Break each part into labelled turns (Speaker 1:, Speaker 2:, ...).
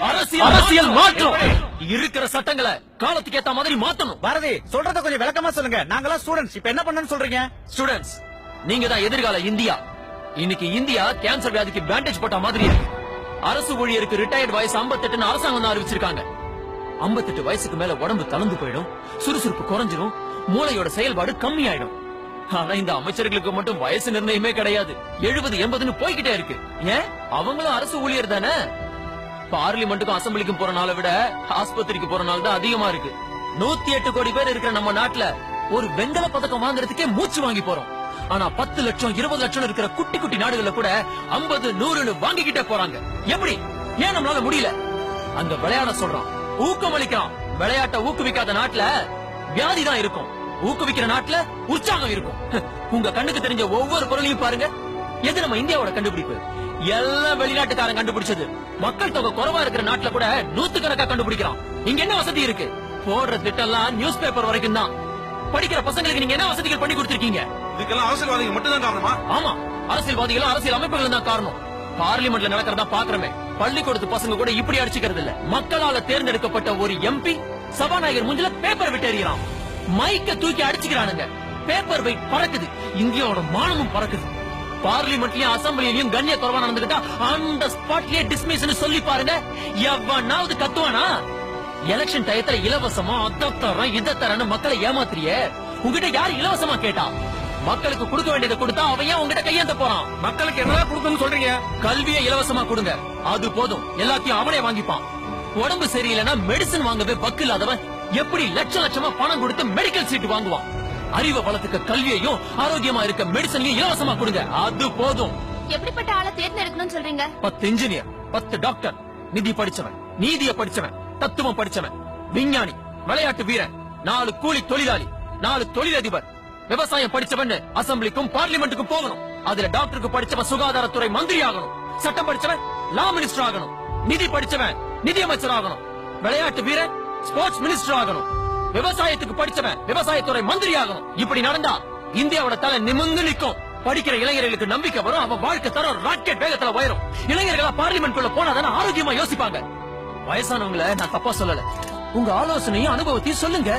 Speaker 1: அரசியல் மாற்றம் இருக்கிற சட்டங்களை காலத்துக்கு ஏத்த மாதிரி மாத்தணும்.
Speaker 2: பாரதி சொல்றத கொஞ்சம் விளக்கமா சொல்லுங்க. நாங்களாம் ஸ்டூடண்ட்ஸ், இப்ப என்ன பண்ணணும்னு சொல்றீங்க?
Speaker 1: ஸ்டூடண்ட்ஸ், நீங்க தான் எதிர்கால இந்தியா. இன்னைக்கு இந்தியா கேன்சர் வியாதிக்கு பேண்டேஜ் போட்ட மாதிரி இருக்கு. அரசு ஊழியருக்கு ரிட்டையர்ட் வயசு 58 அரசாங்கம் தான் அறிவிச்சிருக்காங்க. 58 வயசுக்கு மேல உடம்பு தளர்ந்து போயிடும், சுறுசுறுப்பு குறைஞ்சிரும், மூளையோட செயல்பாடு கம்மியாயிடும். ஆனா இந்த அமைச்சர்களுக்கு மட்டும் வயசு நிர்ணயமே கிடையாது. 70 80ன்னு போய்கிட்டே இருக்கு. ஏன்? அவங்களும் அரசு ஊழியர் தானே. பார்லிமெண்ட்டுக்கும் அசம்பிளிக்கும் போற நாளை விட ஆஸ்பத்திரிக்கு போற நாள் தான் அதிகமா இருக்கு. 108 கோடி பேர் இருக்கிற நம்ம நாட்டுல ஒரு வெங்கல பதக்கம் வாங்குறதுக்கே மூச்சு வாங்கி போறோம். ஆனா 10 லட்சம் 20 லட்சம் இருக்கிற குட்டி குட்டி நாடுகள்ல கூட 50 100ன்னு வாங்கிக்கிட்டே போறாங்க. எப்படி? ஏன் நம்மளால முடியல? அங்க விளையாட சொல்றான், ஊக்கமளிக்கிறான். விளையாட்டை ஊக்குவிக்காத நாட்டுல வியாதி தான் இருக்கும், ஊக்குவிக்கிற நாட்டுல உற்சாகம் இருக்கும். உங்க கண்ணுக்கு தெரிஞ்ச ஒவ்வொரு பொருளையும் பாருங்க. எது நம்ம இந்தியாவோட கண்டுபிடிப்பு? எல்லாம் வெளிநாட்டுக்காரன் கண்டுபிடிச்சது. மக்கள் தொகை குறைவா இருக்கிற நாட்டுல கூட 100 கணக்கா கண்டுபிடிக்கிறான். இங்க என்ன வசதி இருக்கு? போடுற திட்டம்லாம் நியூஸ் பேப்பர் வரைக்கும் தான். படிக்கிற பசங்களுக்கு நீங்க என்ன வசதிகள் பண்ணி கொடுத்திருக்கீங்க?
Speaker 3: இதுக்கெல்லாம் அரசியல்வாதிகள் மட்டும் தான் காரணமா?
Speaker 1: ஆமா, அரசியல்வாதிகளும் அரசியல் அமைப்புகளும் தான் காரணம். பார்லிமெண்ட்ல நடக்கிறதா பாக்குறமே. பள்ளிக்கூடத்து பசங்க கூட இப்படி அடிச்சுக்கிறது இல்ல. மக்களால தேர்ந்தெடுக்கப்பட்ட ஒரு எம்பி சபாநாயகர் முஞ்சில பேப்பர் விட்டு எறியறான், மைக்க தூக்கி அடிச்சுக்கிறானுங்க, பேப்பர் வெயிட் பறக்குது, இந்தியாவோட மானமும் பறக்குது. பார்லிமெண்ட்லயும் அசம்பிளிலயும் கண்ணிய குறைவா நடந்துகிட்டா அந்த ஸ்பாட்லயே டிஸ்மிஸ்னு சொல்லி பாருங்க. எவனாவது கத்துவானா? எலெக்ஷன் டயத்துல இலவசமா அத தரேன் இத தரேன்னு மக்களை ஏமாத்திரியே. உங்ககிட்ட யாரு இலவசமா கேட்டா? மக்களுக்கு கொடுக்க வேண்டியதை கொடுத்தா அவன் ஏன் உங்ககிட்ட கையேந்த போறான்?
Speaker 3: மக்களுக்கு என்னதான் கொடுக்கணும்னு சொல்றீங்க?
Speaker 1: கல்வியை இலவசமா கொடுங்க, அது போதும். எல்லாத்தையும் அவனே வாங்கிப்பான். உடம்பு சரியில்லைன்னா மெடிசன் வாங்கவே பக்கு இல்லாதவன் எப்படி லட்ச லட்சமா பணம் கொடுத்து மெடிக்கல் சீட் வாங்குவான்? அறிவை வளர்த்துக்க கல்வியையும் ஆரோக்கியமா இருக்க மெடிசனையும் இலவசமா கொடுங்க, அது போதும்.
Speaker 4: எப்படிப்பட்ட ஆளை தேர்ந்தெடுக்கணும்னு சொல்றீங்க?
Speaker 1: 10 இன்ஜினியர், 10 டாக்டர், நிதி படிச்சவன், நீதிய படிச்சவன், தத்துவம் படிச்சவன், விஞ்ஞானி, விளையாட்டு வீரன், 4 கூலி தொழிலாளி, 4 தொழிலதிபர், விவசாயம் படிச்சவன் அசம்பிளிக்கும் பார்லிமெண்ட்டுக்கும் போகணும். அதுல டாக்டருக்கு படிச்சவன் சுகாதாரத்துறை மந்திரி ஆகணும், சட்டம் படிச்சவன் லா மினிஸ்டர் ஆகணும், நிதி படிச்சவன் நிதி அமைச்சர் ஆகணும், விளையாட்டு வீரன் ஸ்போர்ட்ஸ் மினிஸ்டர் ஆகணும், விவசாயத்துக்கு படிச்சவன் விவசாயத்துறை மந்திரி ஆகணும். இப்படி நடந்தா இந்தியாவோட தலை நிமிர்ந்து நிற்கும். படிக்கிற இளைஞர்களுக்கு நம்பிக்கை வரும், அவன் வாழ்க்கை தரம் ராக்கெட் வேகத்துல உயரும். இளைஞர்களா பார்லிமெண்ட் குள்ள போனாதானே ஆரோக்கியமா யோசிப்பாங்க. வயசானவங்கள நான் தப்பா சொல்லல, உங்க ஆலோசனையும் அனுபவத்தையும் சொல்லுங்க.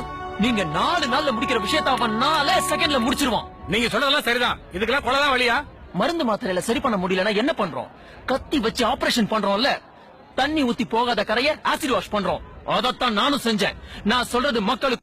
Speaker 1: நீங்க 4 நாள்ல முடிக்கிற விஷயத்த அவன் 4 செகண்ட்ல முடிச்சிருவான்.
Speaker 3: நீங்க சொன்னதெல்லாம் சரிதான். இதுக்கெல்லாம் கொலைதான் வழியா?
Speaker 1: மருந்து மாத்திரையில சரி பண்ண முடியலன்னா என்ன பண்றோம்? கத்தி வச்சு ஆபரேஷன் பண்றோம்ல. தண்ணி ஊத்தி போகாத கரைய ஆசிட் வாஷ் பண்றோம். அதத்தான் நானும் செஞ்சேன். நான் சொல்றது மக்களுக்கு